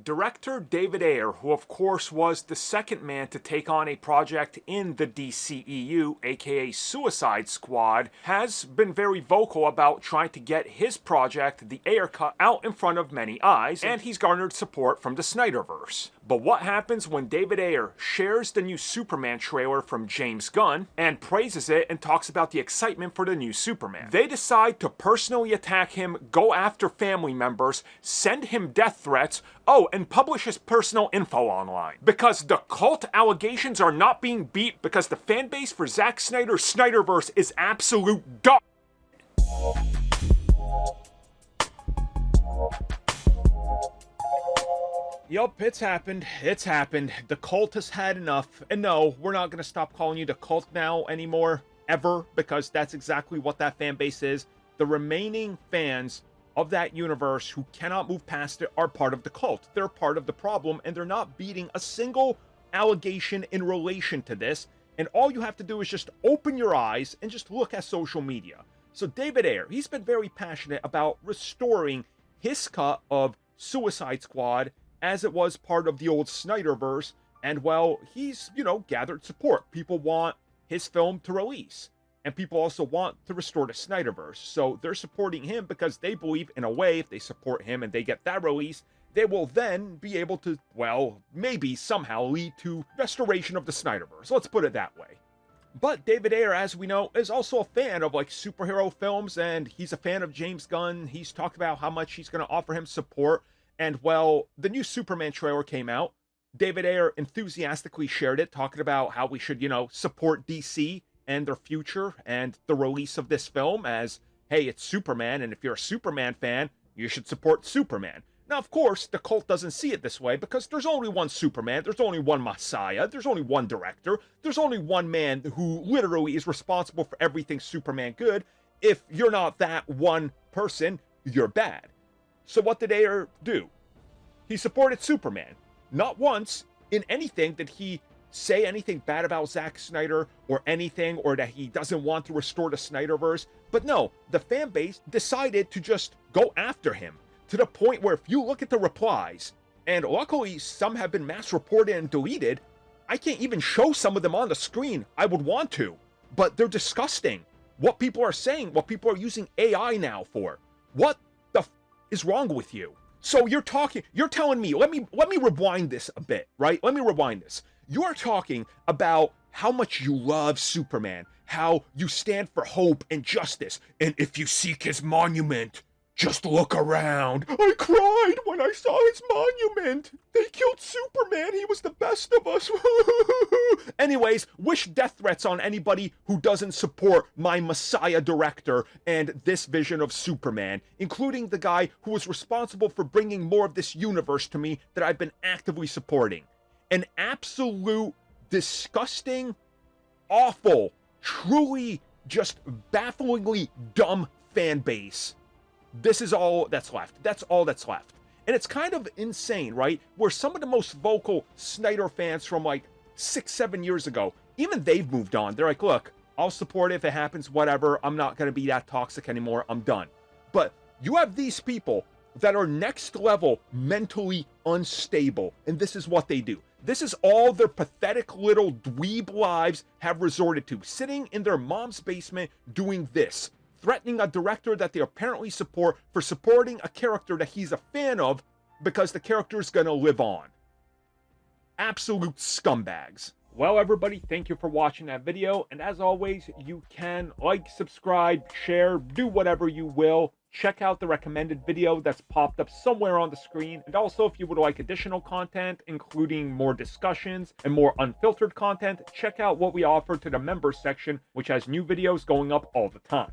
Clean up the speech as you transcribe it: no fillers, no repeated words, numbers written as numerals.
Director David Ayer, who of course was the second man to take on a project in the DCEU, aka Suicide Squad, has been very vocal about trying to get his project, the Ayer Cut, out in front of many eyes, and he's garnered support from the Snyderverse. But what happens when David Ayer shares the new Superman trailer from James Gunn and praises it and talks about the excitement for the new Superman? They decide to personally attack him, go after family members, send him death threats, and publish his personal info online. Because the cult allegations are not being beat because the fanbase for Zack Snyder's Snyderverse is absolute dog. Yup, it's happened. It's happened. The cult has had enough. And no, we're not going to stop calling you the cult now anymore, ever, because that's exactly what that fan base is. The remaining fans of that universe who cannot move past it are part of the cult. They're part of the problem, and they're not beating a single allegation in relation to this. And all you have to do is just open your eyes and just look at social media. So David Ayer, he's been very passionate about restoring his cut of Suicide Squad as it was part of the old Snyderverse, and well, he's, gathered support. People want his film to release, and people also want to restore the Snyderverse, so they're supporting him because they believe, in a way, if they support him and they get that release, they will then be able to, well, maybe somehow lead to restoration of the Snyderverse. Let's put it that way. But David Ayer, as we know, is also a fan of, superhero films, and he's a fan of James Gunn. He's talked about how much he's going to offer him support. And, well, the new Superman trailer came out. David Ayer enthusiastically shared it, talking about how we should, support DC and their future and the release of this film as, hey, it's Superman, and if you're a Superman fan, you should support Superman. Now, of course, the cult doesn't see it this way because there's only one Superman, there's only one Messiah, there's only one director, there's only one man who literally is responsible for everything Superman good. If you're not that one person, you're bad. So what did Ayer do? He supported Superman. Not once in anything did he say anything bad about Zack Snyder or anything, or that he doesn't want to restore the Snyderverse. But no, the fan base decided to just go after him to the point where if you look at the replies, and luckily some have been mass reported and deleted, I can't even show some of them on the screen. I would want to, but they're disgusting. What people are saying, what people are using AI now for. What is wrong with you? So you're telling me, let me rewind this a bit, right? Let me rewind this. You are talking about how much you love Superman, how you stand for hope and justice, and if you seek his monument, just look around. I cried when I saw his monument. They killed Superman. He was the best of us. Anyways, wish death threats on anybody who doesn't support my Messiah director and this vision of Superman, including the guy who was responsible for bringing more of this universe to me that I've been actively supporting. An absolute, disgusting, awful, truly just bafflingly dumb fan base. This is all that's left. That's all that's left. And it's kind of insane, right? Where some of the most vocal Snyder fans from 6-7 years ago, even they've moved on. They're like, look, I'll support it if it happens, whatever. I'm not going to be that toxic anymore. I'm done. But you have these people that are next level mentally unstable. And this is what they do. This is all their pathetic little dweeb lives have resorted to. Sitting in their mom's basement doing this. Threatening a director that they apparently support for supporting a character that he's a fan of because the character is going to live on. Absolute scumbags. Well, everybody, thank you for watching that video. And as always, you can like, subscribe, share, do whatever you will. Check out the recommended video that's popped up somewhere on the screen. And also, if you would like additional content, including more discussions and more unfiltered content, check out what we offer to the members section, which has new videos going up all the time.